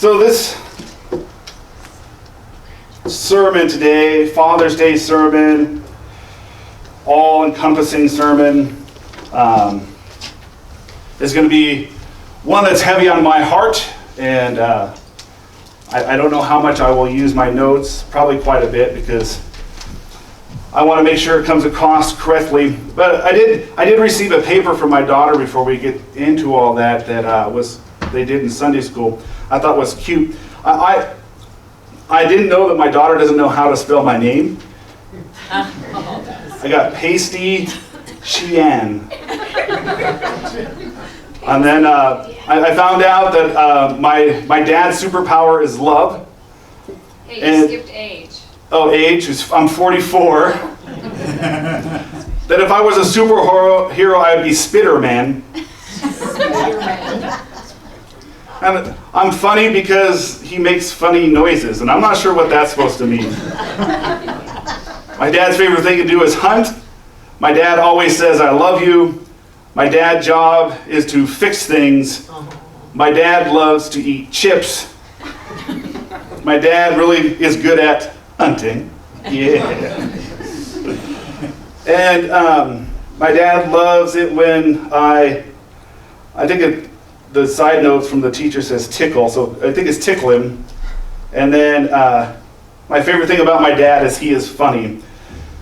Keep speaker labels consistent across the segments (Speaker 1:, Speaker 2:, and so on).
Speaker 1: So this sermon today, Father's Day sermon, all-encompassing sermon, is going to be one that's heavy on my heart, and I don't know how much I will use my notes, probably quite a bit, because I want to make sure it comes across correctly. But I did receive a paper from my daughter before we get into all that they did in Sunday school. I thought was cute. I didn't know that my daughter doesn't know how to spell my name. I got Pasty Sheehan. And then I found out that my dad's superpower is love.
Speaker 2: Hey, you skipped age.
Speaker 1: Oh, age? I'm 44. That if I was a superhero, I would be Spitterman. And I'm funny because he makes funny noises, and I'm not sure what that's supposed to mean. My dad's favorite thing to do is hunt. My dad always says, "I love you." My dad's job is to fix things. My dad loves to eat chips. My dad really is good at hunting. Yeah. And my dad loves it when I think the side notes from the teacher says tickle, so I think it's tickle him. And then my favorite thing about my dad is he is funny.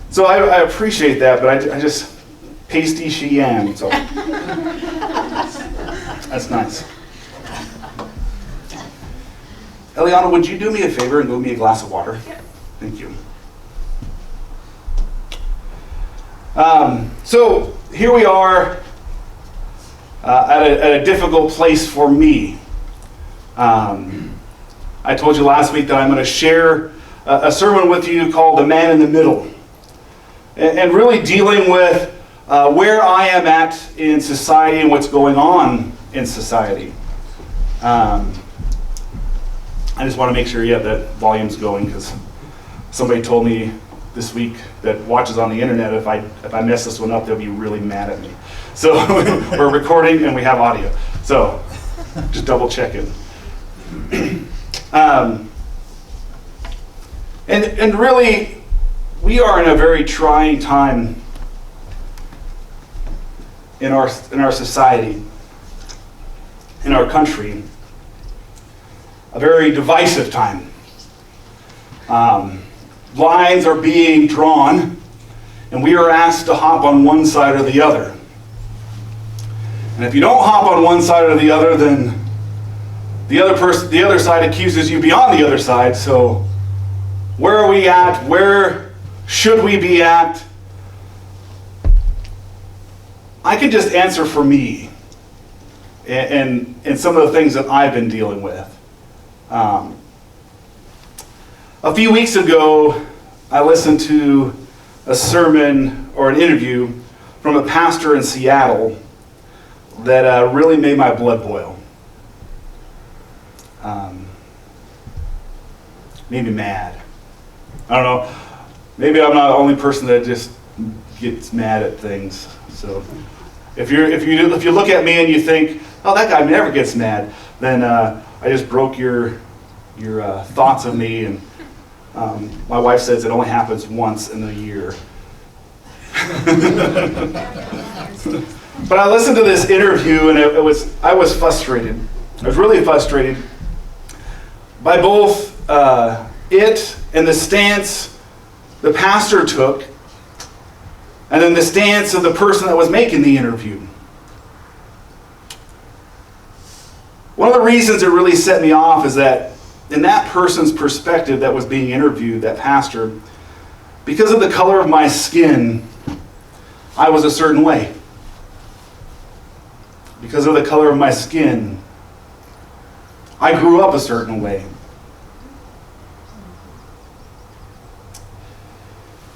Speaker 1: So I appreciate that, but I just Pasty Sheehan, so that's nice. Eliana, would you do me a favor and go me a glass of water? Thank you. So here we are at a difficult place for me. I told you last week that I'm going to share a sermon with you called The Man in the Middle, and really dealing with where I am at in society and what's going on in society. I just want to make sure, that volume's going, because somebody told me this week that watches on the internet, if I mess this one up, they'll be really mad at me. So we're recording and we have audio. So just double check it. And really, we are in a very trying time in our society, in our country, a very divisive time. Lines are being drawn, and we are asked to hop on one side or the other. And if you don't hop on one side or the other, then the other side accuses you beyond the other side. So where are we at? Where should we be at? I can just answer for me and some of the things that I've been dealing with. A few weeks ago, I listened to a sermon or an interview from a pastor in Seattle that really made my blood boil. Made me mad. I don't know. Maybe I'm not the only person that just gets mad at things. So if you look at me and you think, "Oh, that guy never gets mad," then I just broke your thoughts of me. And my wife says it only happens once in a year. But I listened to this interview, and I was frustrated. I was really frustrated by both it and the stance the pastor took, and then the stance of the person that was making the interview. One of the reasons it really set me off is that in that person's perspective that was being interviewed, that pastor, because of the color of my skin, I was a certain way. Because of the color of my skin, I grew up a certain way.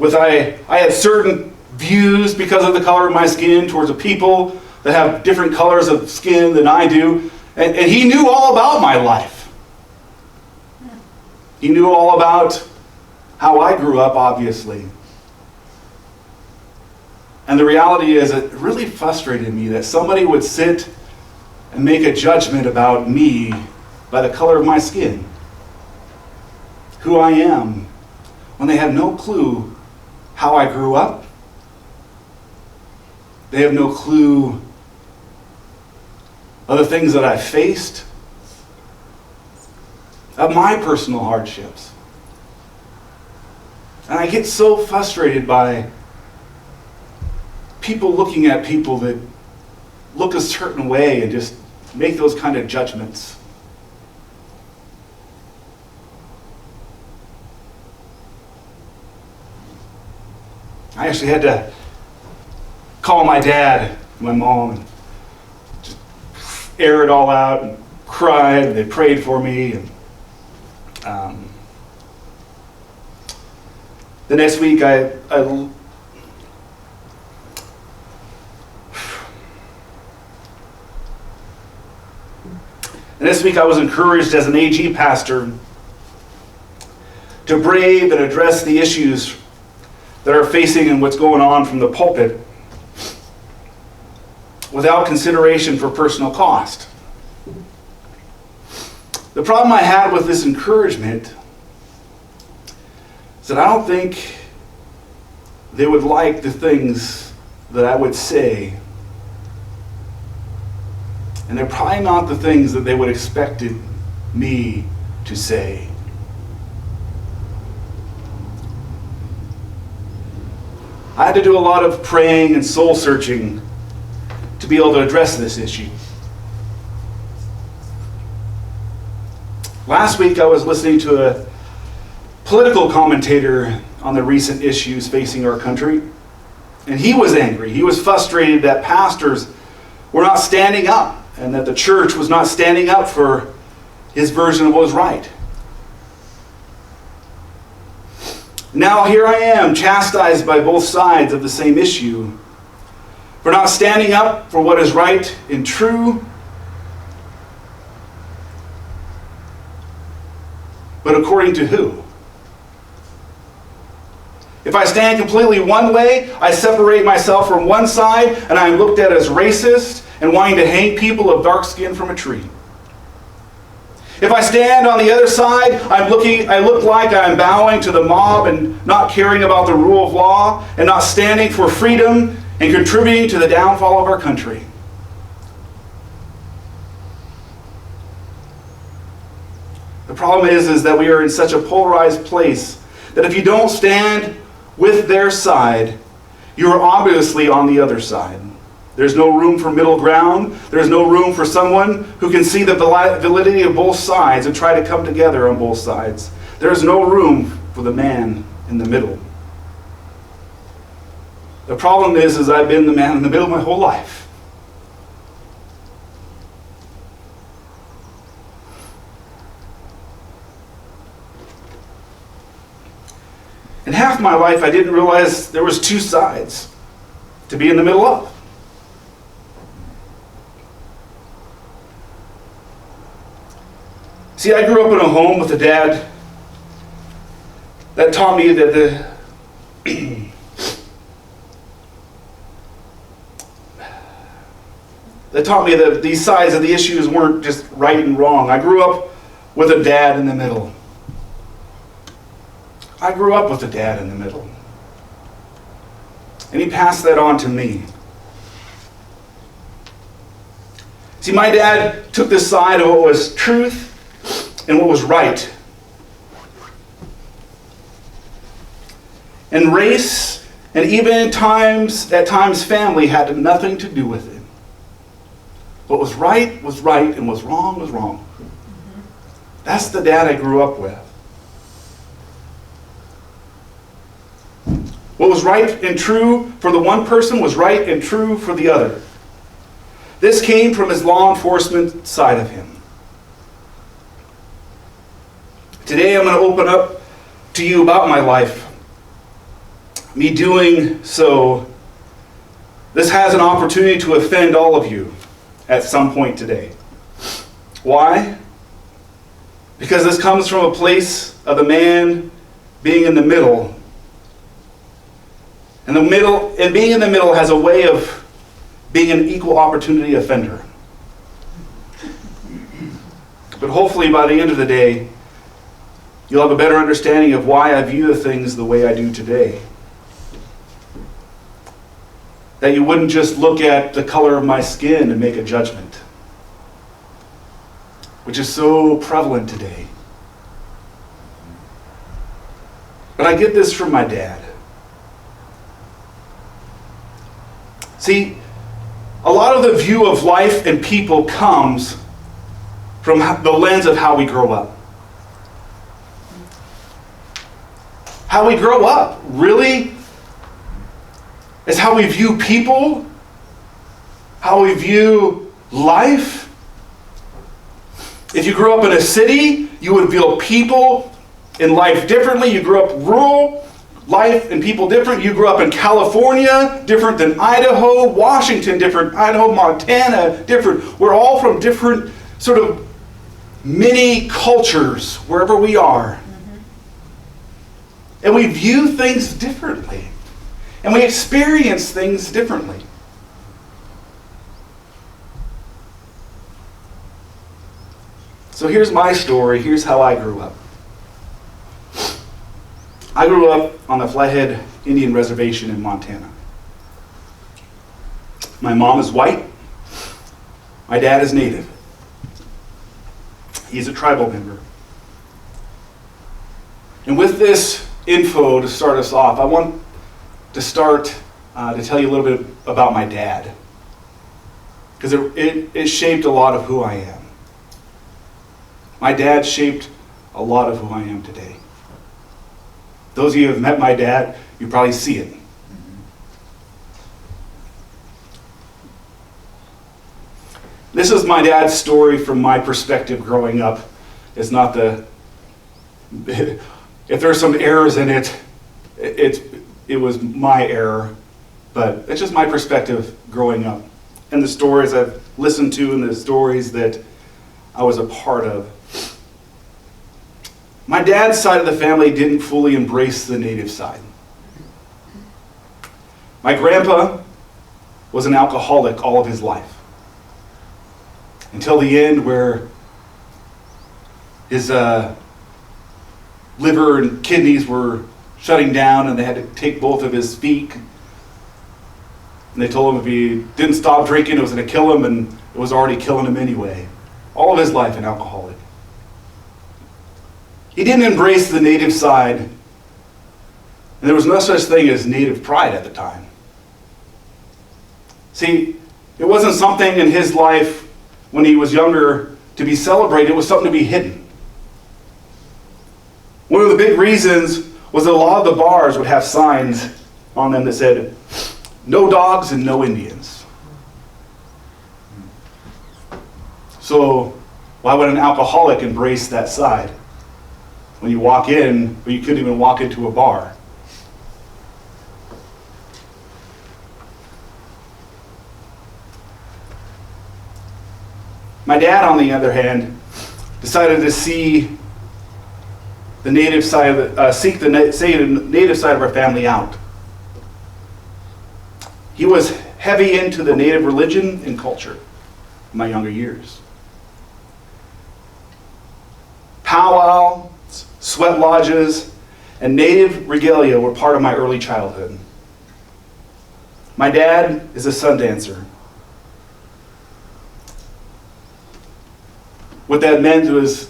Speaker 1: I had certain views because of the color of my skin towards the people that have different colors of skin than I do. And he knew all about my life. He knew all about how I grew up, obviously. And the reality is, it really frustrated me that somebody would sit and make a judgment about me by the color of my skin, who I am, when they have no clue how I grew up. They have no clue of the things that I faced, of my personal hardships. And I get so frustrated by people looking at people that look a certain way and just make those kind of judgments. I actually had to call my dad, my mom, and just air it all out and cried, and they prayed for me. And the next week I was encouraged as an AG pastor to brave and address the issues that are facing and what's going on from the pulpit without consideration for personal cost. The problem I had with this encouragement is that I don't think they would like the things that I would say. And they're probably not the things that they would expected me to say. I had to do a lot of praying and soul searching to be able to address this issue. Last week I was listening to a political commentator on the recent issues facing our country, and he was angry. He was frustrated that pastors were not standing up and that the church was not standing up for his version of what was right. Now here I am, chastised by both sides of the same issue for not standing up for what is right and true. But according to who? If I stand completely one way, I separate myself from one side and I'm looked at as racist and wanting to hang people of dark skin from a tree. If I stand on the other side, I look like I'm bowing to the mob and not caring about the rule of law and not standing for freedom and contributing to the downfall of our country. The problem is that we are in such a polarized place that if you don't stand with their side, you are obviously on the other side. There's no room for middle ground. There's no room for someone who can see the validity of both sides and try to come together on both sides. There's no room for the man in the middle. The problem is I've been the man in the middle my whole life. In half my life, I didn't realize there was two sides to be in the middle of. See, I grew up in a home with a dad that taught me that these sides of the issues weren't just right and wrong. I grew up with a dad in the middle. I grew up with a dad in the middle. And he passed that on to me. See, my dad took the side of what was truth and what was right. And race, and even at times family, had nothing to do with it. What was right, and what was wrong. That's the dad I grew up with. What was right and true for the one person was right and true for the other. This came from his law enforcement side of him. Today I'm going to open up to you about my life. Me doing so, this has an opportunity to offend all of you at some point today. Why? Because this comes from a place of the man being in the middle. And being in the middle has a way of being an equal opportunity offender. But hopefully by the end of the day, you'll have a better understanding of why I view the things the way I do today. That you wouldn't just look at the color of my skin and make a judgment, which is so prevalent today. But I get this from my dad. See, a lot of the view of life and people comes from the lens of how we grow up. How we grow up really is how we view people, how we view life. If you grew up in a city, you would view people in life differently. You grew up rural, life and people different. You grew up in California, different than Idaho, Washington, different, Idaho, Montana, different. We're all from different sort of mini cultures, wherever we are. And we view things differently. And we experience things differently. So here's my story. Here's how I grew up. I grew up on the Flathead Indian Reservation in Montana. My mom is white. My dad is Native. He's a tribal member. And with this info to start us off, I want to start to tell you a little bit about my dad. Because it shaped a lot of who I am. My dad shaped a lot of who I am today. Those of you who have met my dad, you probably see it. This is my dad's story from my perspective growing up. It's not the... If there's some errors in it, it was my error. But it's just my perspective growing up. And the stories I've listened to and the stories that I was a part of. My dad's side of the family didn't fully embrace the Native side. My grandpa was an alcoholic all of his life. Until the end where his liver and kidneys were shutting down and they had to take both of his feet. And they told him if he didn't stop drinking, it was going to kill him, and it was already killing him anyway. All of his life an alcoholic. He didn't embrace the Native side, and there was no such thing as Native pride at the time. See, it wasn't something in his life when he was younger to be celebrated, it was something to be hidden. One of the big reasons was that a lot of the bars would have signs on them that said, "No dogs and no Indians." So why would an alcoholic embrace that side? When you walk in, but you couldn't even walk into a bar. My dad, on the other hand, decided to see the Native side of the Native side of our family out. He was heavy into the Native religion and culture in my younger years. Powwow, sweat lodges, and Native regalia were part of my early childhood. My dad is a sun dancer. What that meant was,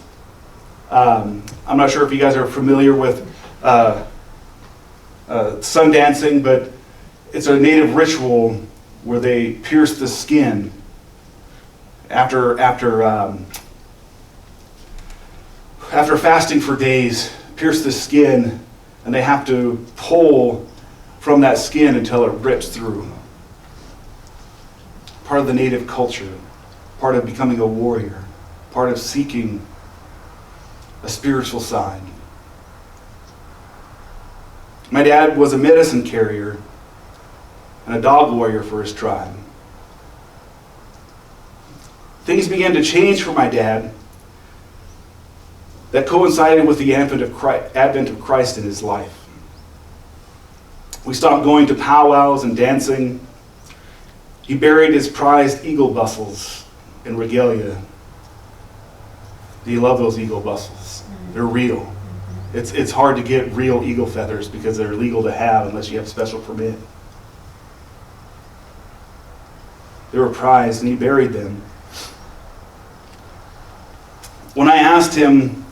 Speaker 1: I'm not sure if you guys are familiar with sun dancing, but it's a Native ritual where they pierce the skin after fasting for days, pierce the skin, and they have to pull from that skin until it rips through. Part of the Native culture, part of becoming a warrior, part of seeking a spiritual side. My dad was a medicine carrier and a dog warrior for his tribe. Things began to change for my dad that coincided with the advent of Christ in his life. We stopped going to powwows and dancing. He buried his prized eagle bustles in regalia. Do you love those eagle bustles? They're real. It's hard to get real eagle feathers because they're illegal to have unless you have special permit. They were prized, and he buried them. When I asked him,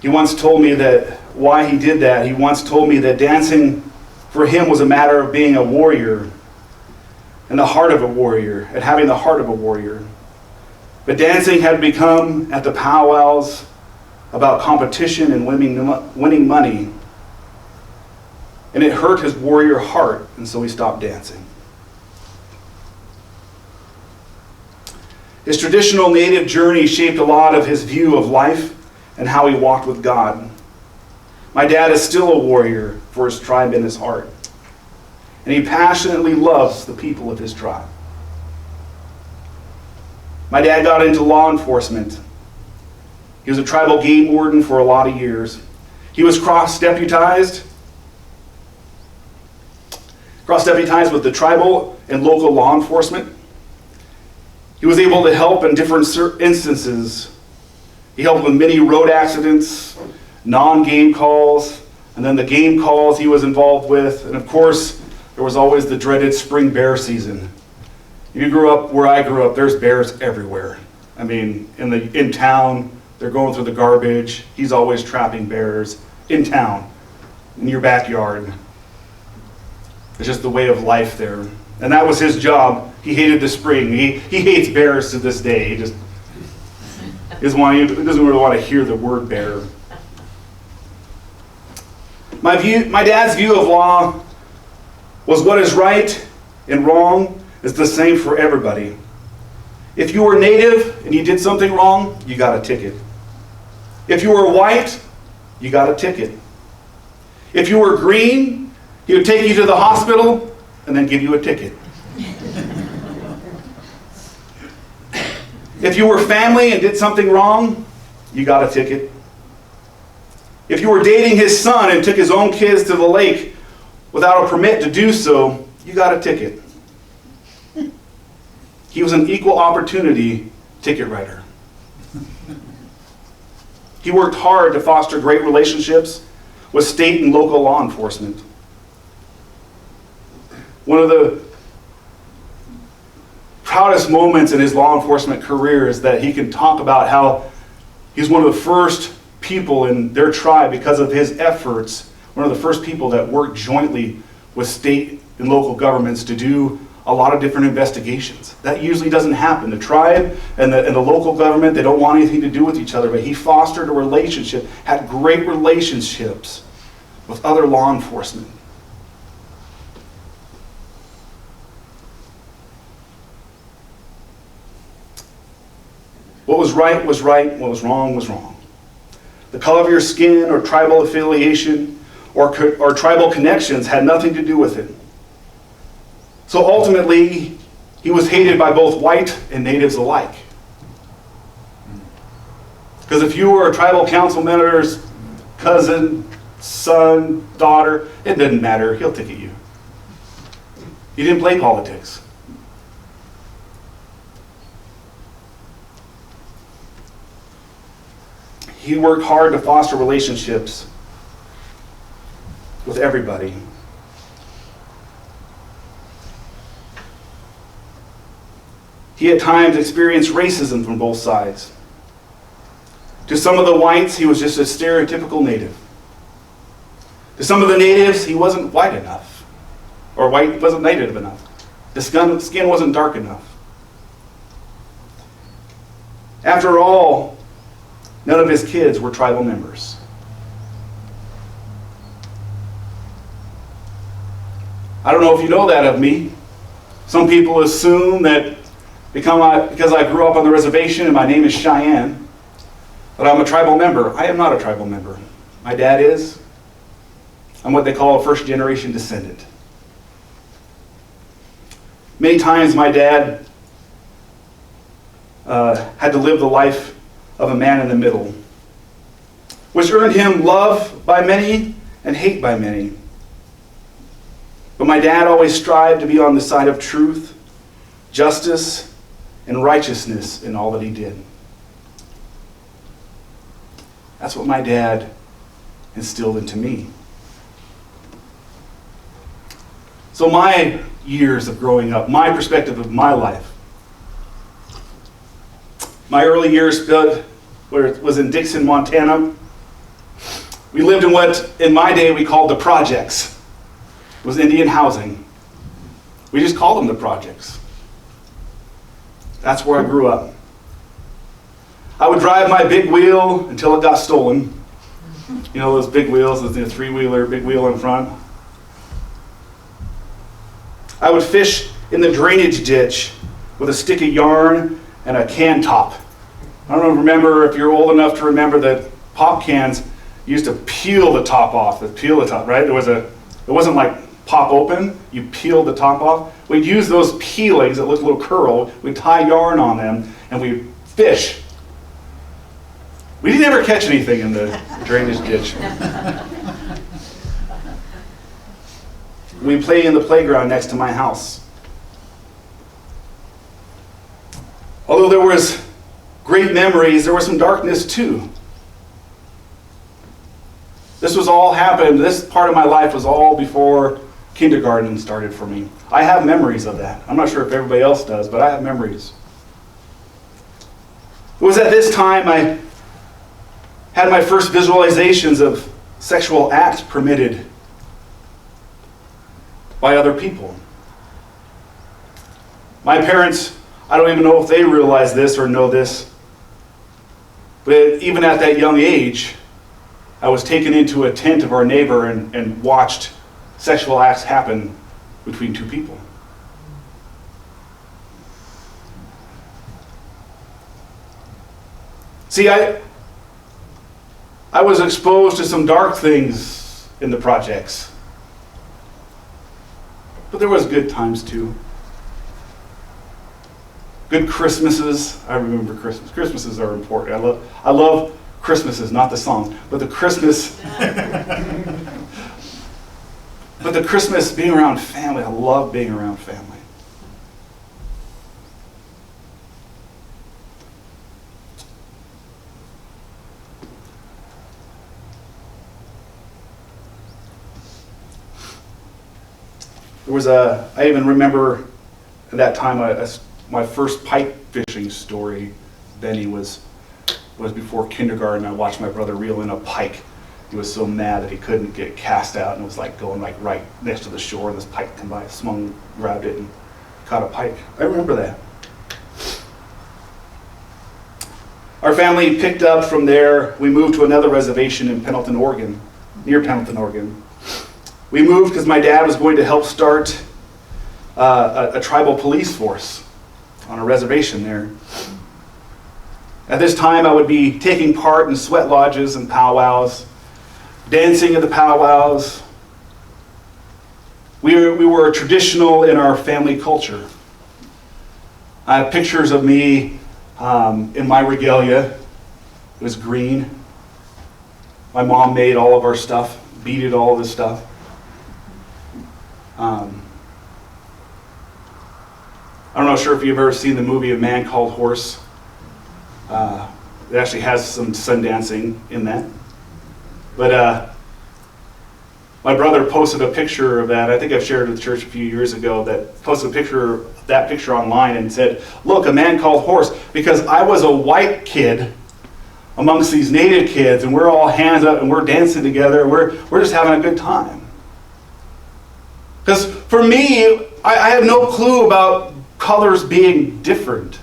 Speaker 1: he once told me that why he did that. He once told me that dancing for him was a matter of being a warrior and the heart of a warrior, and having the heart of a warrior. But dancing had become, at the powwows, about competition and winning money. And it hurt his warrior heart, and so he stopped dancing. His traditional native journey shaped a lot of his view of life and how he walked with God. My dad is still a warrior for his tribe in his heart, and he passionately loves the people of his tribe. My dad got into law enforcement. He was a tribal game warden for a lot of years. He was cross-deputized with the tribal and local law enforcement. He was able to help in different instances. He helped with many road accidents, non-game calls, and then the game calls he was involved with. And of course, there was always the dreaded spring bear season. If you grew up where I grew up, there's bears everywhere. I mean, in town, they're going through the garbage. He's always trapping bears in town, in your backyard. It's just the way of life there. And that was his job. He hated the spring. He hates bears to this day. He doesn't really want to hear the word bear. My dad's view of law was what is right and wrong is the same for everybody. If you were native and you did something wrong, you got a ticket. If you were white, you got a ticket. If you were green, he would take you to the hospital and then give you a ticket. If you were family and did something wrong, you got a ticket. If you were dating his son and took his own kids to the lake without a permit to do so, you got a ticket. He was an equal opportunity ticket writer. He worked hard to foster great relationships with state and local law enforcement. One of the proudest moments in his law enforcement career is that he can talk about how he's one of the first people in their tribe, because of his efforts, one of the first people that worked jointly with state and local governments to do a lot of different investigations. That usually doesn't happen. The tribe and the local government, they don't want anything to do with each other, but he fostered a relationship, had great relationships with other law enforcement. What was right was right, what was wrong was wrong. The color of your skin or tribal affiliation or tribal connections had nothing to do with it. So ultimately, he was hated by both white and natives alike. Because if you were a tribal council member's cousin, son, daughter, it didn't matter, he'll ticket you. He didn't play politics. He worked hard to foster relationships with everybody. He at times experienced racism from both sides. To some of the whites, he was just a stereotypical native. To some of the natives, he wasn't white enough, or white wasn't native enough. The skin wasn't dark enough. After all, none of his kids were tribal members. I don't know if you know that of me. Some people assume that because I grew up on the reservation and my name is Cheyenne, that I'm a tribal member. I am not a tribal member. My dad is. I'm what they call a first-generation descendant. Many times my dad had to live the life of a man in the middle, which earned him love by many and hate by many. But my dad always strived to be on the side of truth, justice, and righteousness in all that he did. That's what my dad instilled into me. So my years of growing up, my perspective of my life, my early years was in Dixon, Montana. We lived in what, in my day, we called the projects. It was Indian housing. We just called them the projects. That's where I grew up. I would drive my big wheel until it got stolen. You know those big wheels, the three-wheeler, big wheel in front. I would fish in the drainage ditch with a stick of yarn and a can top. I don't remember if you're old enough to remember that pop cans used to peel the top off, right? It wasn't like pop open, you peeled the top off. We'd use those peelings that looked a little curled, we'd tie yarn on them, and we'd fish. We didn't ever catch anything in the drainage ditch. We played in the playground next to my house. Although there was great memories, there was some darkness too. This part of my life was all before kindergarten started for me. I have memories of that. I'm not sure if everybody else does, but I have memories. It was at this time I had my first visualizations of sexual acts permitted by other people. My parents, I don't even know if they realize this or know this, but even at that young age, I was taken into a tent of our neighbor and watched sexual acts happen between two people. See, I was exposed to some dark things in the projects. But there was good times too. Good Christmases. I remember Christmas. Christmases are important. I love Christmases, not the songs, but the Christmas. But the Christmas, being around family. I love being around family. I even remember at that time, my first pike fishing story, Benny, was before kindergarten. I watched my brother reel in a pike. He was so mad that he couldn't get cast out, and it was like going like right next to the shore, and this pike come by, grabbed it, and caught a pike. I remember that. Our family picked up from there. We moved to another reservation in Pendleton, Oregon, near Pendleton, Oregon. We moved because my dad was going to help start a tribal police force on a reservation there. At this time, I would be taking part in sweat lodges and powwows, dancing at the powwows. We were traditional in our family culture. I have pictures of me in my regalia. It was green. My mom made all of our stuff, beaded all of this stuff. I'm not sure if you've ever seen the movie A Man Called Horse. It actually has some sun dancing in that. But my brother posted a picture of that. I think I've shared it with the church a few years ago. That posted that picture online and said, "Look, A Man Called Horse," because I was a white kid amongst these native kids, and we're all hands up and we're dancing together. And we're just having a good time. Because for me, I had no clue about colors being different,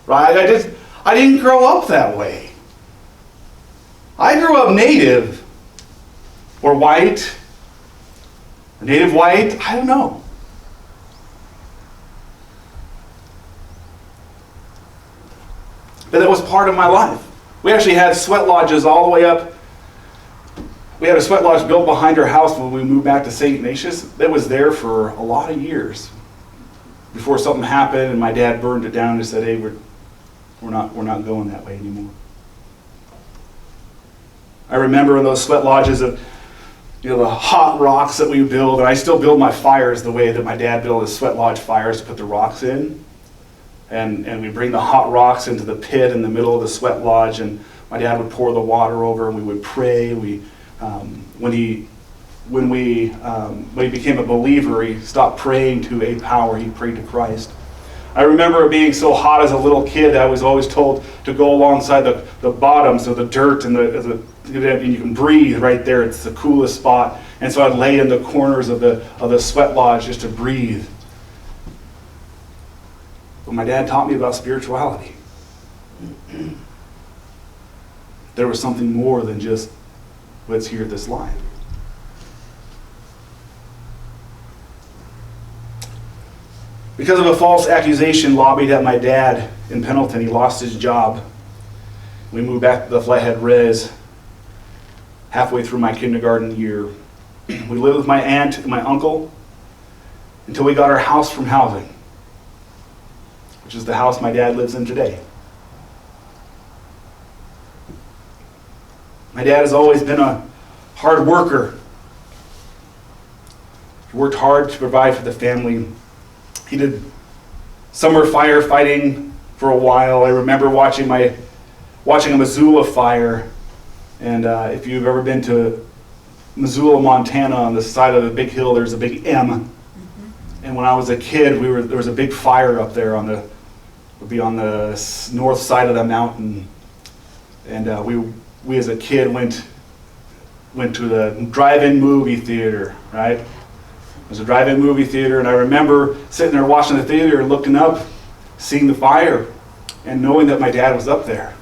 Speaker 1: right? I didn't grow up that way. I grew up native, or white, or native white, I don't know. But that was part of my life. We actually had sweat lodges all the way up. We had a sweat lodge built behind our house when we moved back to St. Ignatius. That was there for a lot of years before something happened and my dad burned it down and said, "Hey, we're not going that way anymore." I remember in those sweat lodges of the hot rocks that we build, and I still build my fires the way that my dad built his sweat lodge fires to put the rocks in. And we bring the hot rocks into the pit in the middle of the sweat lodge, and my dad would pour the water over and we would pray. When he became a believer, he stopped praying to a power. He prayed to Christ. I remember it being so hot as a little kid, I was always told to go alongside the bottom, so the dirt and and you can breathe right there. It's the coolest spot. And so I'd lay in the corners of the sweat lodge just to breathe. But my dad taught me about spirituality. There was something more than just what's here at this life. Because of a false accusation lobbied at my dad in Pendleton, he lost his job. We moved back to the Flathead Res halfway through my kindergarten year. We lived with my aunt and my uncle until we got our house from housing, which is the house my dad lives in today. My dad has always been a hard worker. He worked hard to provide for the family. He did summer firefighting for a while. I remember watching a Missoula fire. And if you've ever been to Missoula, Montana, on the side of the big hill, there's a big M. Mm-hmm. And when I was a kid, there was a big fire up there on the north side of the mountain. And we as a kid went to the drive-in movie theater, right? It was a drive-in movie theater, and I remember sitting there watching the theater and looking up, seeing the fire, and knowing that my dad was up there.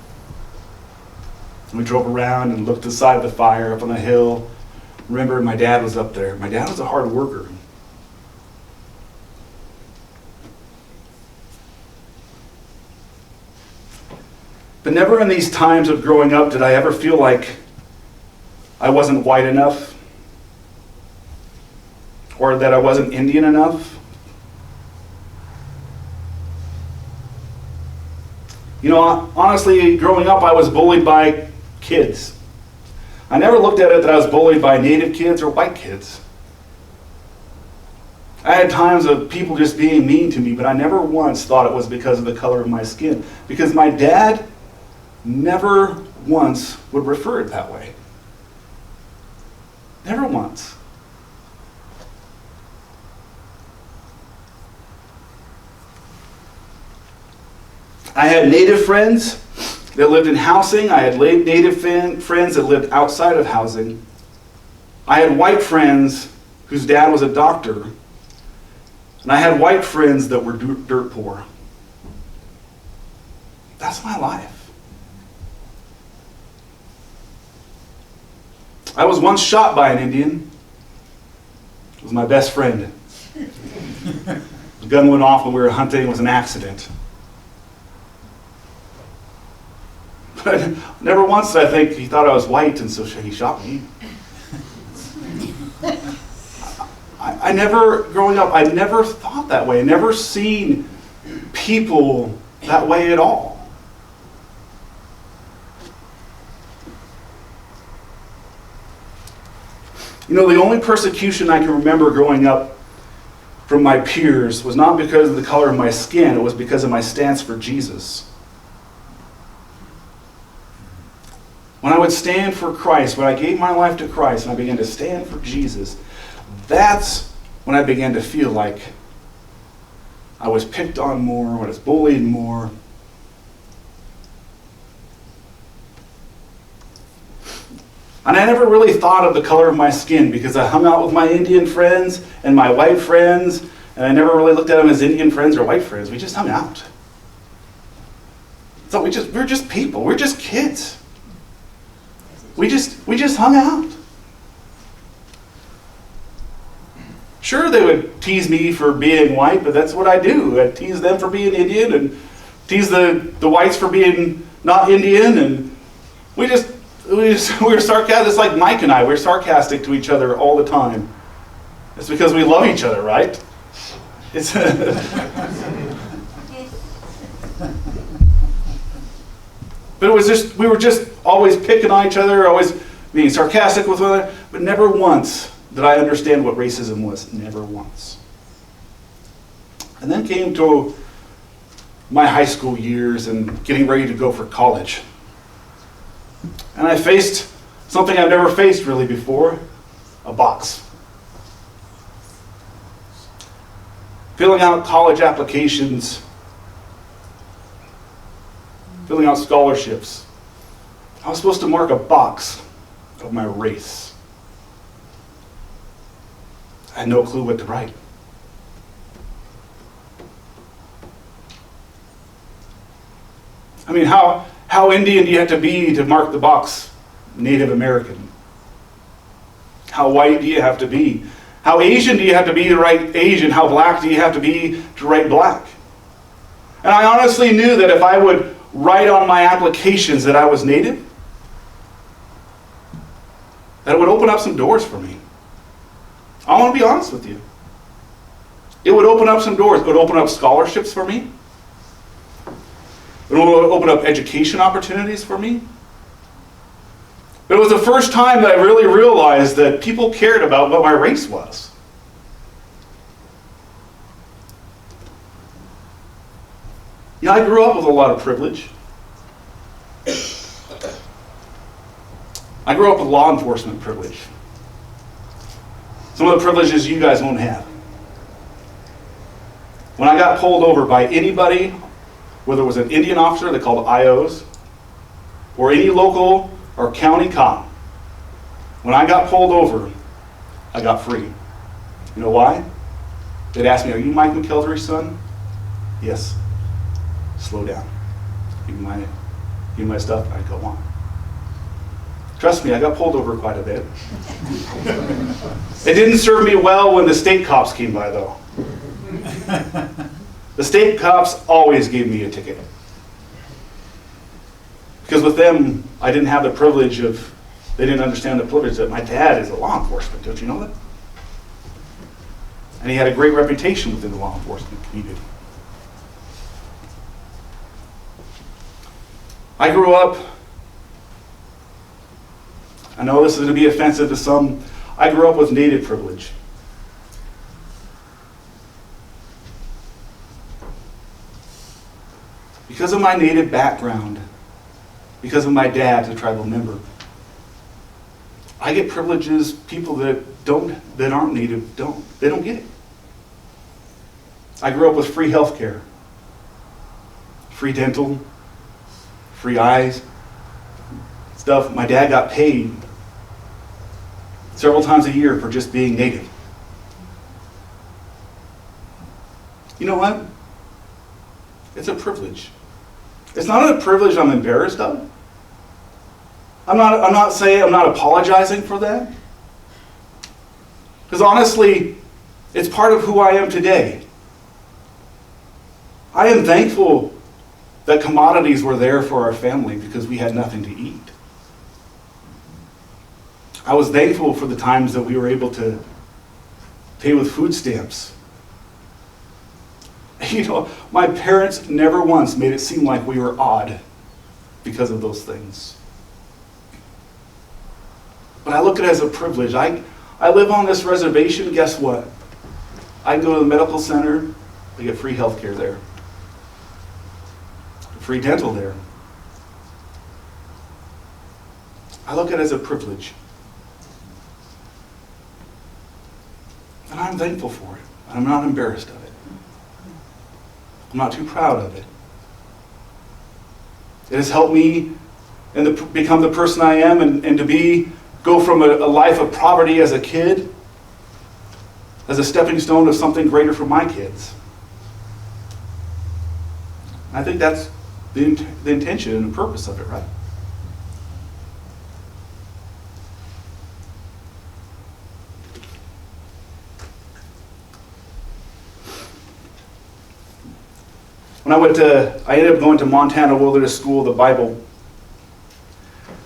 Speaker 1: We drove around and looked to the side of the fire up on the hill. Remember, my dad was up there. My dad was a hard worker. But never in these times of growing up did I ever feel like I wasn't white enough, or that I wasn't Indian enough. You know, honestly, growing up, I was bullied by kids. I never looked at it that I was bullied by Native kids or white kids. I had times of people just being mean to me, but I never once thought it was because of the color of my skin. Because my dad never once would refer it that way. Never once. I had Native friends that lived in housing. I had Native friends that lived outside of housing. I had white friends whose dad was a doctor. And I had white friends that were dirt poor. That's my life. I was once shot by an Indian. It was my best friend. The gun went off when we were hunting. It was an accident. But never once did I think he thought I was white, and so he shot me. I never, growing up, I never thought that way. I never seen people that way at all. You know, the only persecution I can remember growing up from my peers was not because of the color of my skin, it was because of my stance for Jesus. When I would stand for Christ, when I gave my life to Christ and I began to stand for Jesus, that's when I began to feel like I was picked on more, I was bullied more. And I never really thought of the color of my skin because I hung out with my Indian friends and my white friends, and I never really looked at them as Indian friends or white friends. We just hung out. So we're just people. We're just kids. We just hung out. Sure, they would tease me for being white, but that's what I do. I tease them for being Indian and tease the whites for being not Indian, and we were sarcastic. It's like Mike and I. We're sarcastic to each other all the time. It's because we love each other, right? It's But we were just always picking on each other, always being sarcastic with one another, but never once did I understand what racism was. Never once. And then came to my high school years and getting ready to go for college. And I faced something I've never faced really before, a box. Filling out college applications, filling out scholarships. I was supposed to mark a box of my race. I had no clue what to write. I mean, how Indian do you have to be to mark the box Native American? How white do you have to be? How Asian do you have to be to write Asian? How black do you have to be to write black? And I honestly knew that if I would write on my applications that I was Native, that it would open up some doors for me. I want to be honest with you. It would open up some doors. It would open up scholarships for me. It would open up education opportunities for me. But it was the first time that I really realized that people cared about what my race was. You know, I grew up with a lot of privilege. I grew up with law enforcement privilege. Some of the privileges you guys won't have. When I got pulled over by anybody, whether it was an Indian officer they called IOs, or any local or county cop, when I got pulled over, I got free. You know why? They'd ask me, "Are you Mike McKeltry's son?" "Yes." "Slow down. Give me my stuff." I'd go on. Trust me, I got pulled over quite a bit. It didn't serve me well when the state cops came by, though. The state cops always gave me a ticket. Because with them, I didn't have the privilege of, they didn't understand the privilege that my dad is a law enforcement. Don't you know that? And he had a great reputation within the law enforcement community. I grew up, I know this is going to be offensive to some, I grew up with Native privilege. Because of my Native background, because of my dad's a tribal member, I get privileges people that aren't Native don't. They don't get it. I grew up with free health care, free dental, free eyes, stuff. My dad got paid several times a year for just being Native. You know what? It's a privilege. It's not a privilege I'm embarrassed of. I'm not saying, I'm not apologizing for that. Because honestly, it's part of who I am today. I am thankful that commodities were there for our family because we had nothing to eat. I was thankful for the times that we were able to pay with food stamps. You know, my parents never once made it seem like we were odd because of those things. But I look at it as a privilege. I live on this reservation, guess what? I can go to the medical center, I get free health care there. Free dental there. I look at it as a privilege. And I'm thankful for it. I'm not embarrassed of it. I'm not too proud of it. It has helped me become the person I am and to go from a life of poverty as a kid as a stepping stone to something greater for my kids. I think that's the intention and the purpose of it, right? When I ended up going to Montana Wilderness School of the Bible.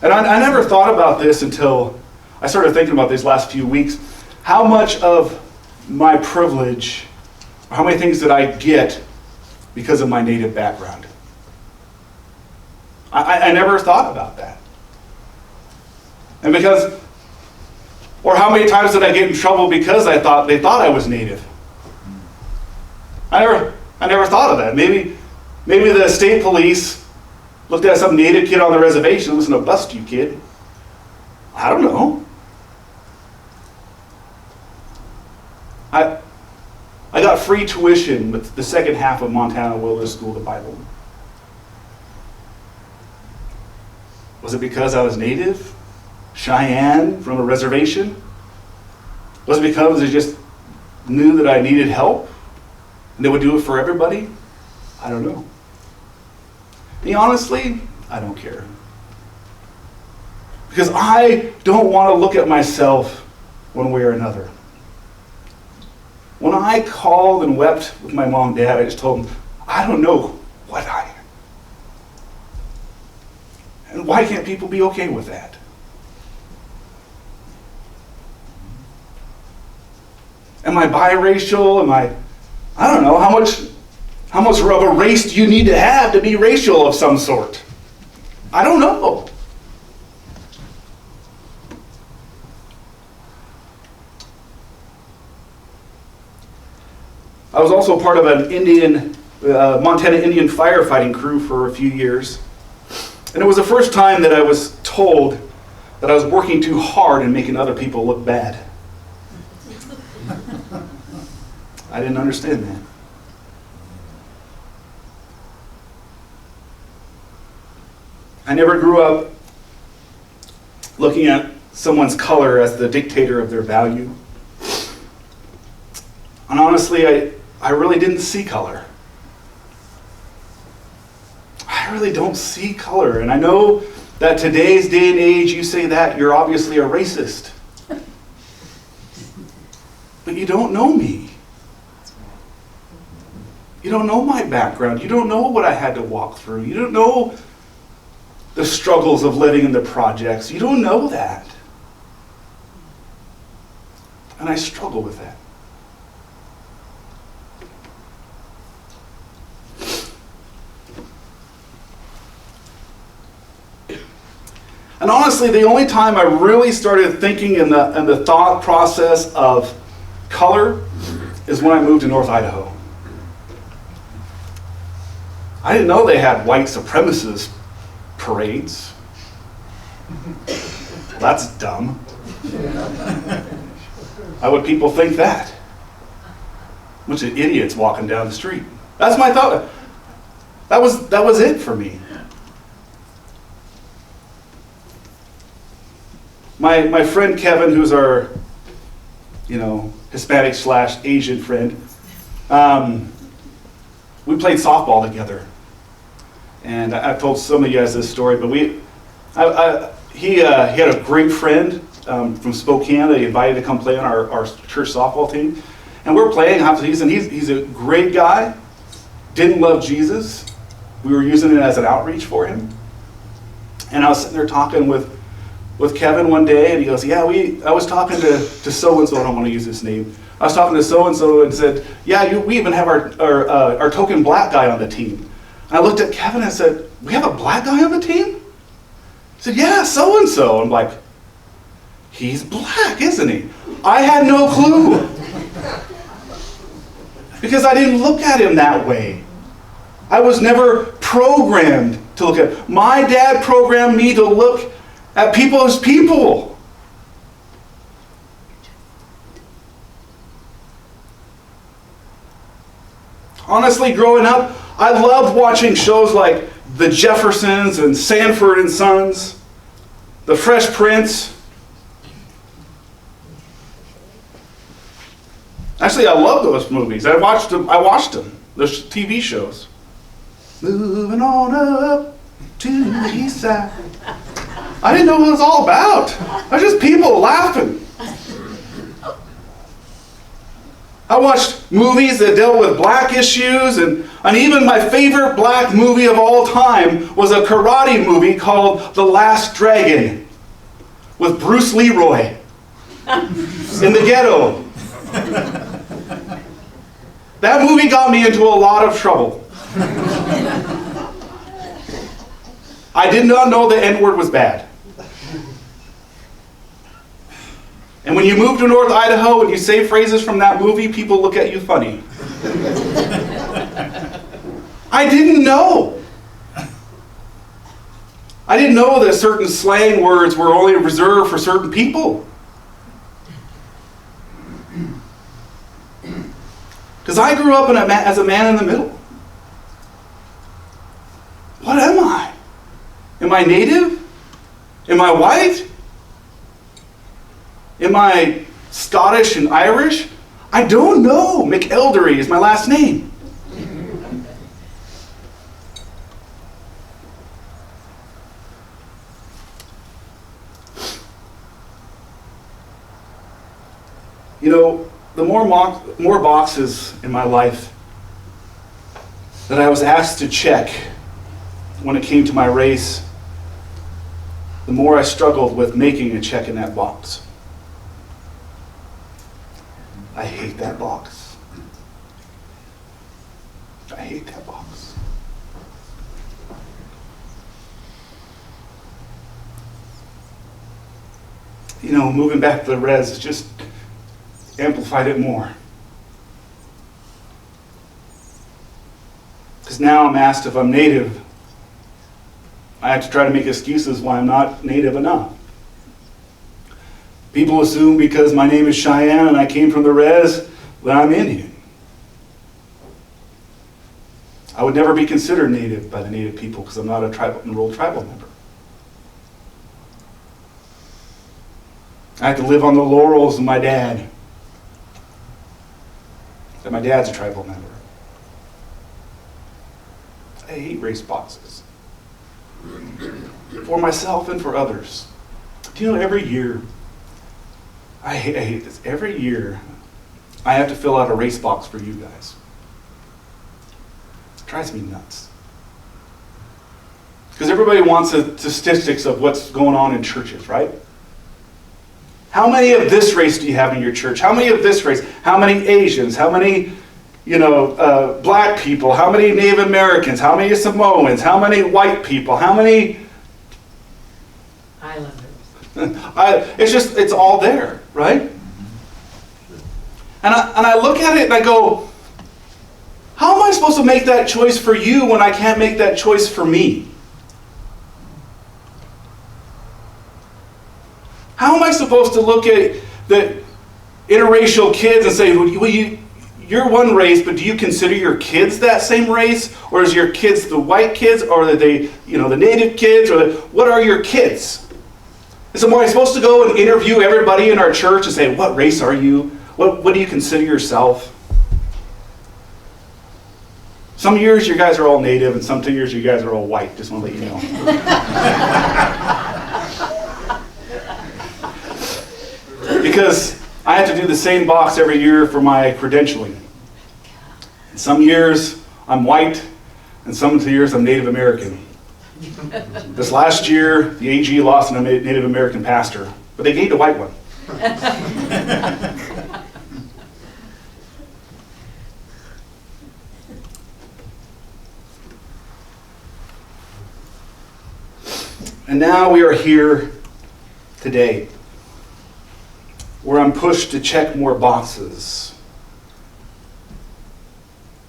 Speaker 1: And I never thought about this until I started thinking about these last few weeks. How much of my privilege, or how many things did I get because of my Native background? I never thought about that. And or how many times did I get in trouble because they thought I was Native? I never thought of that. Maybe the state police looked at some native kid on the reservation, listen to bust you, kid. I don't know. I got free tuition with the second half of Montana Wilderness School of the Bible. Was it because I was native? Cheyenne from a reservation? Was it because they just knew that I needed help? And they would do it for everybody? I don't know. And honestly, I don't care. Because I don't want to look at myself one way or another. When I called and wept with my mom and dad, I just told them, I don't know what I am. And why can't people be okay with that? Am I biracial? I don't know, how much of a race do you need to have to be racial of some sort? I don't know. I was also part of an Montana Indian firefighting crew for a few years. And it was the first time that I was told that I was working too hard and making other people look bad. I didn't understand that. I never grew up looking at someone's color as the dictator of their value. And honestly, I really didn't see color. I really don't see color. And I know that today's day and age, you say that, you're obviously a racist. But you don't know me. You don't know my background. You don't know what I had to walk through. You don't know the struggles of living in the projects. You don't know that. And I struggle with that. And honestly, the only time I really started thinking in the thought process of color is when I moved to North Idaho. I didn't know they had white supremacist parades. That's dumb. Why would people think that? A bunch of idiots walking down the street. That's my thought. That was it for me. My friend Kevin, who's our, Hispanic / Asian friend, we played softball together. And I've told some of you guys this story, but he had a great friend from Spokane that he invited to come play on our church softball team. And we're playing half the season. He's a great guy, didn't love Jesus. We were using it as an outreach for him. And I was sitting there talking with Kevin one day, and he goes, I was talking to so-and-so, I don't want to use his name. I was talking to so-and-so and said, we even have our token black guy on the team. And I looked at Kevin and said, we have a black guy on the team? He said, yeah, so-and-so. I'm like, he's black, isn't he? I had no clue. Because I didn't look at him that way. I was never programmed to look at him. My dad programmed me to look at people as people. Honestly, growing up, I loved watching shows like The Jeffersons and Sanford and Sons, The Fresh Prince. Actually, I love those movies. I watched them. Those TV shows. Moving on up to the east side. I didn't know what it was all about. It was just people laughing. I watched movies that dealt with black issues, and even my favorite black movie of all time was a karate movie called The Last Dragon with Bruce Leroy in the ghetto. That movie got me into a lot of trouble. I did not know the N-word was bad. And when you move to North Idaho and you say phrases from that movie, people look at you funny. I didn't know. I didn't know that certain slang words were only reserved for certain people. Because I grew up as a man in the middle. What am I? Am I native? Am I white? Am I Scottish and Irish? I don't know. McElderry is my last name. You know, the more boxes in my life that I was asked to check when it came to my race, the more I struggled with making a check in that box. I hate that box. I hate that box. You know, moving back to the res has just amplified it more. Because now I'm asked if I'm native. I have to try to make excuses why I'm not native enough. People assume because my name is Cheyenne and I came from the res that I'm Indian. I would never be considered native by the native people because I'm not a enrolled tribal member. I have to live on the laurels of my dad. That my dad's a tribal member. I hate race boxes. For myself and for others. Do you know, every year, I hate this. Every year, I have to fill out a race box for you guys. It drives me nuts. Because everybody wants the statistics of what's going on in churches, right? How many of this race do you have in your church? How many of this race? How many Asians? How many, black people? How many Native Americans? How many Samoans? How many white people? How many
Speaker 3: Islanders?
Speaker 1: It's all there, right? And I look at it and I go, how am I supposed to make that choice for you when I can't make that choice for me? How am I supposed to look at the interracial kids and say, you're one race, but do you consider your kids that same race? Or is your kids the white kids, or are they, the native kids, or what are your kids? And so am I supposed to go and interview everybody in our church and say, what race are you? What do you consider yourself? Some years you guys are all native, and some years you guys are all white. Just want to let you know. Because I have to do the same box every year for my credentialing. Some years I'm white, and some years I'm Native American. This last year, the AG lost a Native American pastor, but they gained a white one. And now we are here today, where I'm pushed to check more boxes,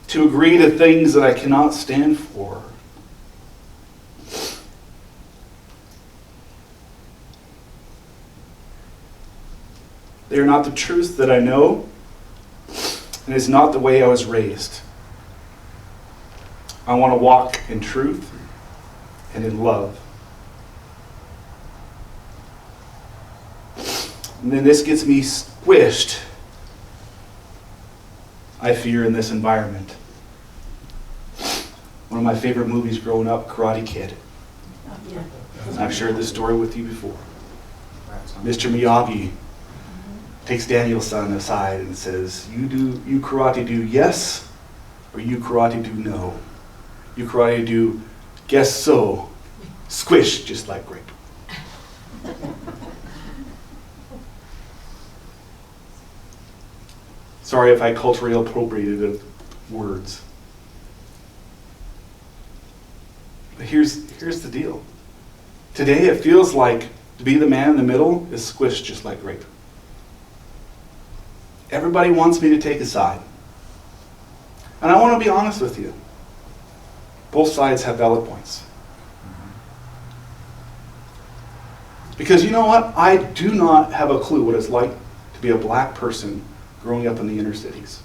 Speaker 1: to agree to things that I cannot stand for. They are not the truth that I know, and it's not the way I was raised. I want to walk in truth and in love. And then this gets me squished, I fear, in this environment. One of my favorite movies growing up, Karate Kid.
Speaker 3: Yeah.
Speaker 1: I've shared this story with you before. Mr. Miyagi takes Daniel-san aside and says, you karate do yes, or you karate do no. You karate do guess so, squish just like grape. Sorry if I culturally appropriated the words. But here's the deal. Today it feels like to be the man in the middle is squished just like grape. Everybody wants me to take a side. And I want to be honest with you. Both sides have valid points. Because you know what? I do not have a clue what it's like to be a black person growing up in the inner cities.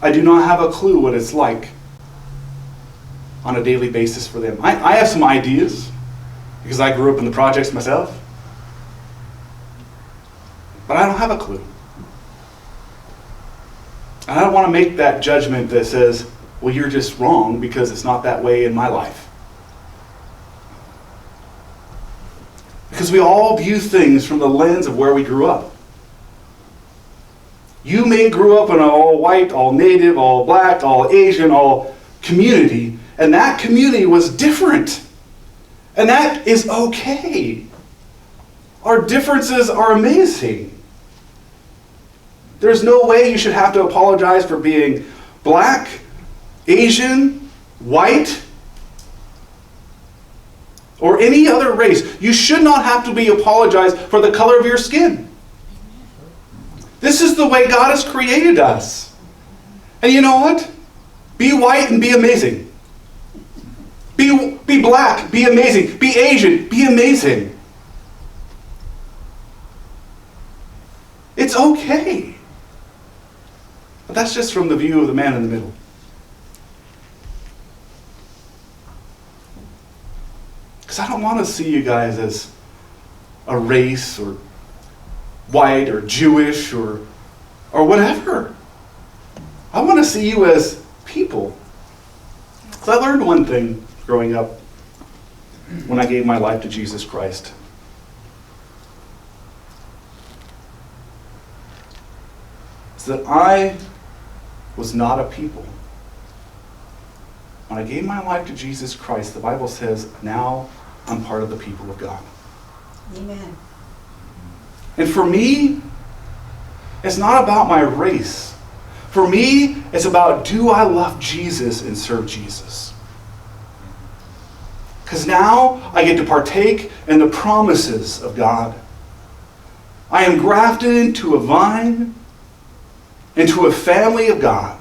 Speaker 1: I do not have a clue what it's like on a daily basis for them. I have some ideas because I grew up in the projects myself. But I don't have a clue. And I don't want to make that judgment that says, well, you're just wrong because it's not that way in my life. Because we all view things from the lens of where we grew up. You may grew up in an all white, all native, all black, all Asian, all community, and that community was different. And that is okay. Our differences are amazing. There's no way you should have to apologize for being black, Asian, white, or any other race. You should not have to be apologized for the color of your skin. This is the way God has created us. And you know what? Be white and be amazing. Be black, be amazing. Be Asian, be amazing. It's okay. But that's just from the view of the man in the middle. Because I don't want to see you guys as a race or white or Jewish or whatever. I want to see you as people. So I learned one thing growing up when I gave my life to Jesus Christ. It's that I was not a people. When I gave my life to Jesus Christ, the Bible says, now I'm part of the people of God.
Speaker 3: Amen.
Speaker 1: And for me, it's not about my race. For me, it's about, do I love Jesus and serve Jesus? Because now I get to partake in the promises of God. I am grafted into a vine, into a family of God.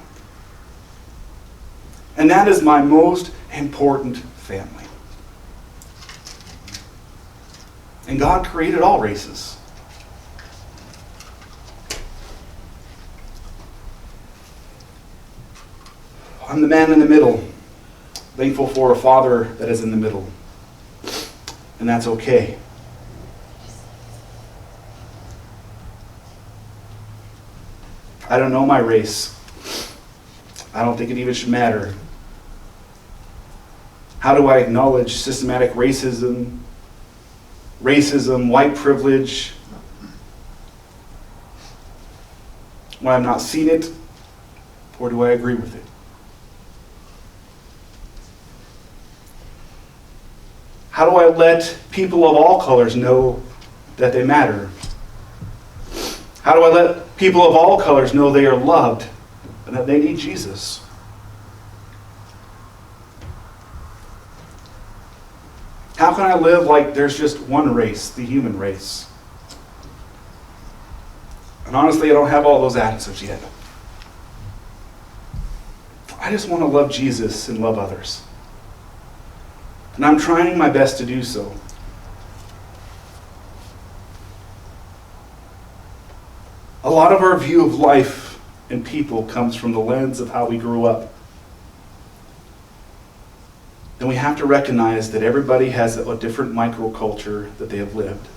Speaker 1: And that is my most important family. And God created all races. I'm the man in the middle, thankful for a father that is in the middle. And that's okay. I don't know my race. I don't think it even should matter. How do I acknowledge systematic racism, white privilege, when I've not seen it, or do I agree with it? How do I let people of all colors know that they matter? How do I let people of all colors know they are loved and that they need Jesus? How can I live like there's just one race, the human race? And honestly, I don't have all those answers yet. I just want to love Jesus and love others. And I'm trying my best to do so. A lot of our view of life and people comes from the lens of how we grew up. Then we have to recognize that everybody has a different microculture that they have lived.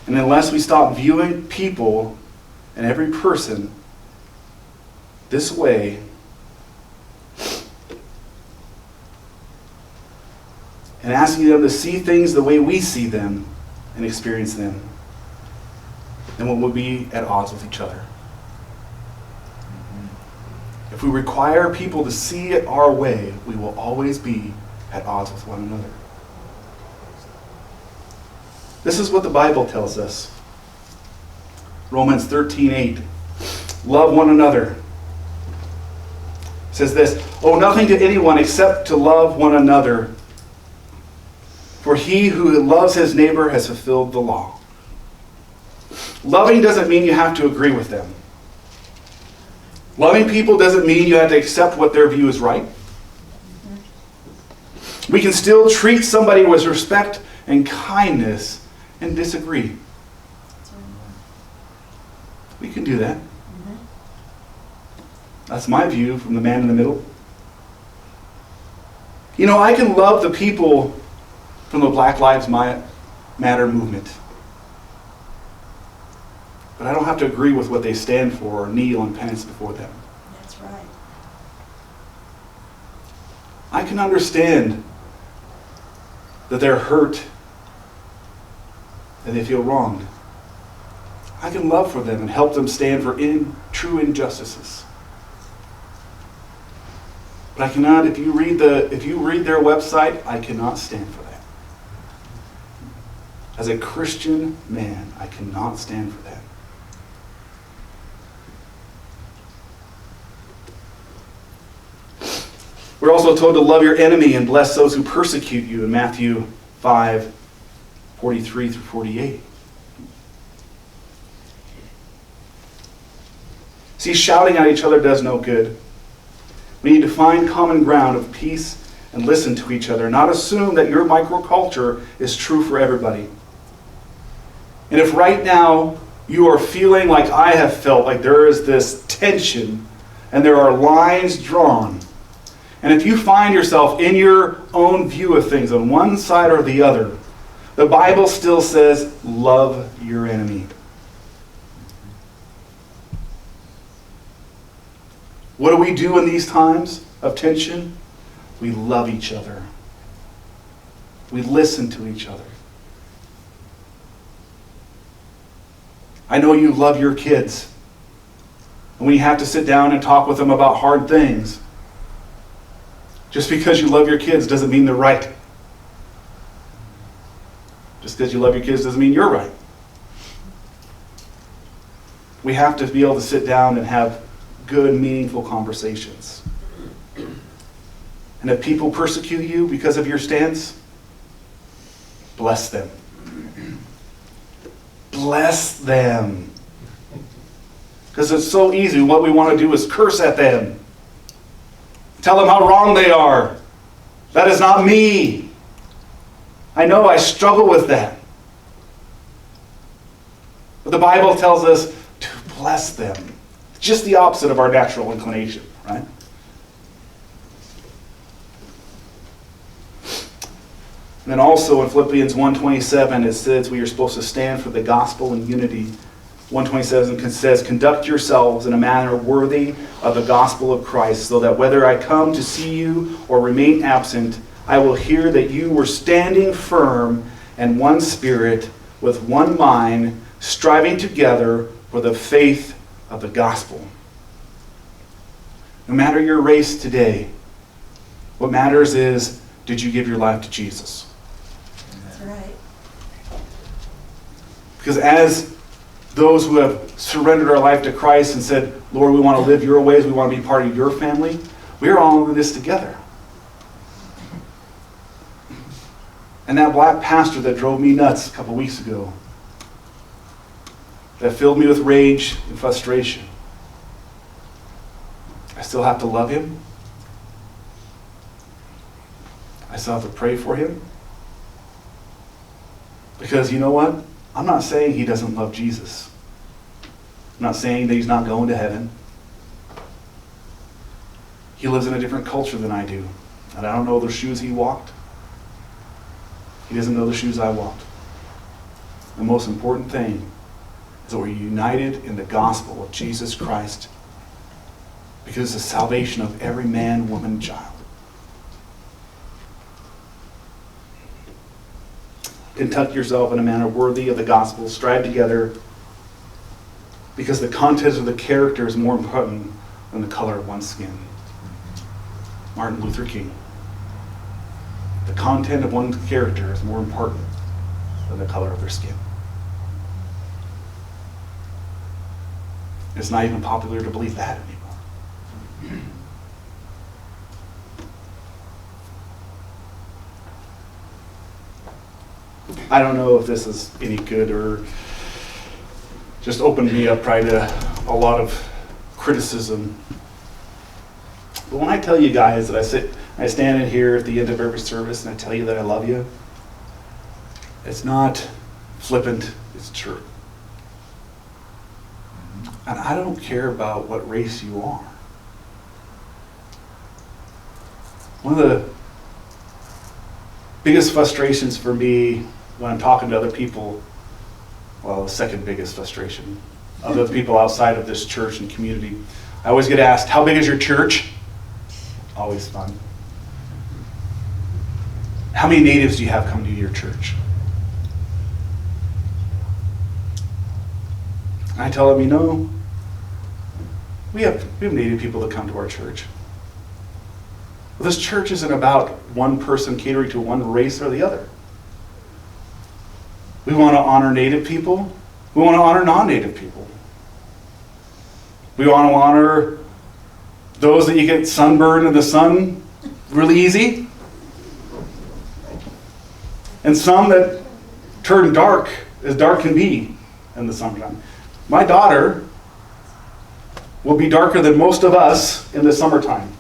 Speaker 1: And unless we stop viewing people and every person this way, and asking them to see things the way we see them and experience them, then we'll be at odds with each other. If we require people to see it our way, we will always be at odds with one another. This is what the Bible tells us. Romans 13:8. Love one another. It says this, owe nothing to anyone except to love one another. For he who loves his neighbor has fulfilled the law. Loving doesn't mean you have to agree with them. Loving people doesn't mean you have to accept what their view is right. We can still treat somebody with respect and kindness and disagree. We can do that. That's my view from the man in the middle. You know, I can love the people from the Black Lives Matter movement. But I don't have to agree with what they stand for or kneel in penance before them.
Speaker 3: That's right.
Speaker 1: I can understand that they're hurt and they feel wronged. I can love for them and help them stand for true injustices. But I cannot, if you read their website, I cannot stand for that. As a Christian man, I cannot stand for that. We're also told to love your enemy and bless those who persecute you in Matthew 5:43-48. See, shouting at each other does no good. We need to find common ground of peace and listen to each other, not assume that your microculture is true for everybody. And if right now you are feeling like I have felt, like there is this tension and there are lines drawn, and if you find yourself in your own view of things on one side or the other, the Bible still says, love your enemy. What do we do in these times of tension? We love each other. We listen to each other. I know you love your kids. And when you have to sit down and talk with them about hard things, just because you love your kids doesn't mean they're right. Just because you love your kids doesn't mean you're right. We have to be able to sit down and have good, meaningful conversations. And if people persecute you because of your stance, bless them. Bless them. Because it's so easy. What we want to do is curse at them. Tell them how wrong they are. That is not me. I know I struggle with that. But the Bible tells us to bless them. Just the opposite of our natural inclination, right? And then also in Philippians 1:27, it says we are supposed to stand for the gospel in unity. 1:27 says, conduct yourselves in a manner worthy of the gospel of Christ, so that whether I come to see you or remain absent, I will hear that you were standing firm in one spirit, with one mind, striving together for the faith of the gospel. No matter your race today, what matters is, did you give your life to Jesus?
Speaker 3: That's right.
Speaker 1: Because as those who have surrendered our life to Christ and said, Lord, we want to live your ways, we want to be part of your family, we are all in this together. And that black pastor that drove me nuts a couple weeks ago, that filled me with rage and frustration, I still have to love him. I still have to pray for him. Because you know what? I'm not saying he doesn't love Jesus. I'm not saying that he's not going to heaven. He lives in a different culture than I do. And I don't know the shoes he walked. He doesn't know the shoes I walked. The most important thing is that we're united in the gospel of Jesus Christ, because it's the salvation of every man, woman, child. Conduct yourself in a manner worthy of the gospel. Strive together, because the content of the character is more important than the color of one's skin. Martin Luther King. The content of one's character is more important than the color of their skin. It's not even popular to believe that anymore. I don't know if this is any good or just opened me up probably to a lot of criticism. But when I tell you guys that I stand in here at the end of every service and I tell you that I love you, It's not flippant, it's true. And I don't care about what race you are. One of the biggest frustrations for me when I'm talking to other people, well, the second biggest frustration, other people outside of this church and community, I always get asked, how big is your church? Always fun. How many natives do you have come to your church? And I tell them, we have native people that come to our church. Well, this church isn't about one person catering to one race or the other. We want to honor native people. We want to honor non-native people. We want to honor those that you get sunburned in the sun really easy. And some that turn dark as dark can be in the summertime. My daughter will be darker than most of us in the summertime.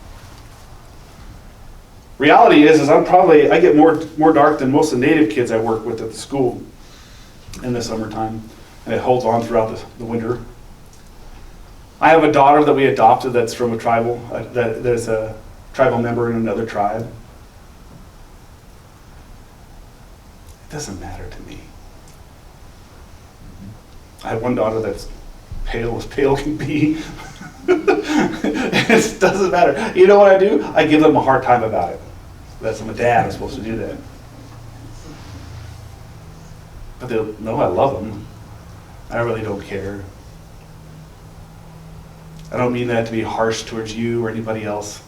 Speaker 1: Reality is I get more dark than most of the native kids I work with at the school in the summertime. And it holds on throughout the winter. I have a daughter that we adopted that's from a tribal, that is a tribal member in another tribe. It doesn't matter to me. I have one daughter that's pale as pale can be. It doesn't matter. You know what I do? I give them a hard time about it. That's I'm a dad. I'm supposed to do that. But they'll know I love them. I really don't care. I don't mean that to be harsh towards you or anybody else.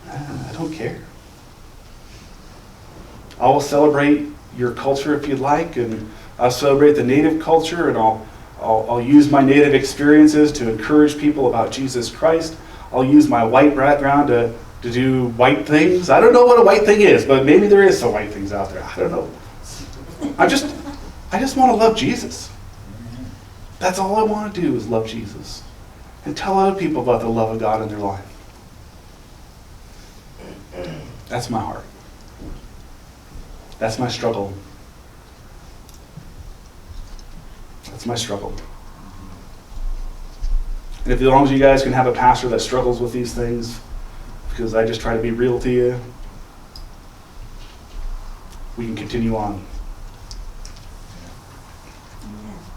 Speaker 1: I don't care. I will celebrate your culture if you'd like, and I'll celebrate the native culture, and I'll use my native experiences to encourage people about Jesus Christ. I'll use my white background to do white things. I don't know what a white thing is, but maybe there is some white things out there. I don't know. I just want to love Jesus. That's all I want to do is love Jesus and tell other people about the love of God in their life. That's my heart. That's my struggle. That's my struggle. And if as long as you guys can have a pastor that struggles with these things, because I just try to be real to you, we can continue on.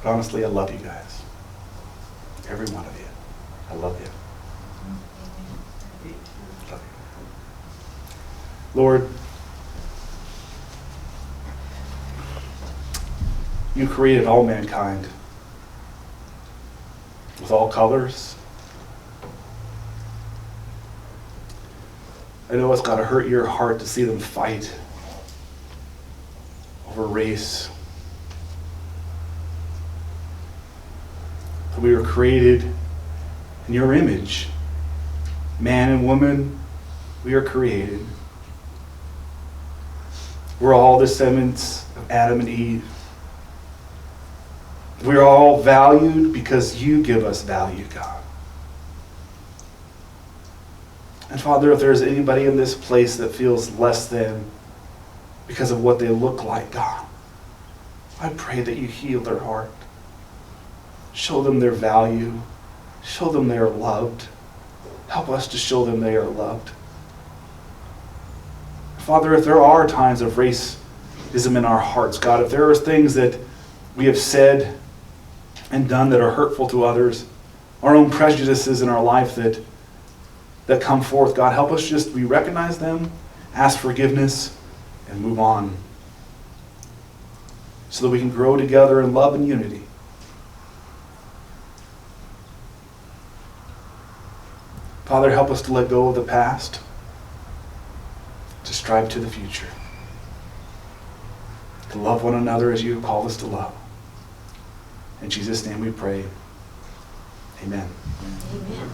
Speaker 1: But honestly, I love you guys. Every one of you. I love you. Love you. Lord, you created all mankind with all colors. I know it's got to hurt your heart to see them fight over race. But we were created in your image. Man and woman, we are created. We're all descendants of Adam and Eve. We're all valued because you give us value, God. And Father, if there's anybody in this place that feels less than because of what they look like, God, I pray that you heal their heart. Show them their value. Show them they are loved. Help us to show them they are loved. Father, if there are times of racism in our hearts, God, if there are things that we have said and done that are hurtful to others, our own prejudices in our life that come forth, God, help us we recognize them, ask forgiveness, and move on so that we can grow together in love and unity. Father, help us to let go of the past, to strive to the future, to love one another as you have called us to love. In Jesus' name we pray. Amen.
Speaker 3: Amen.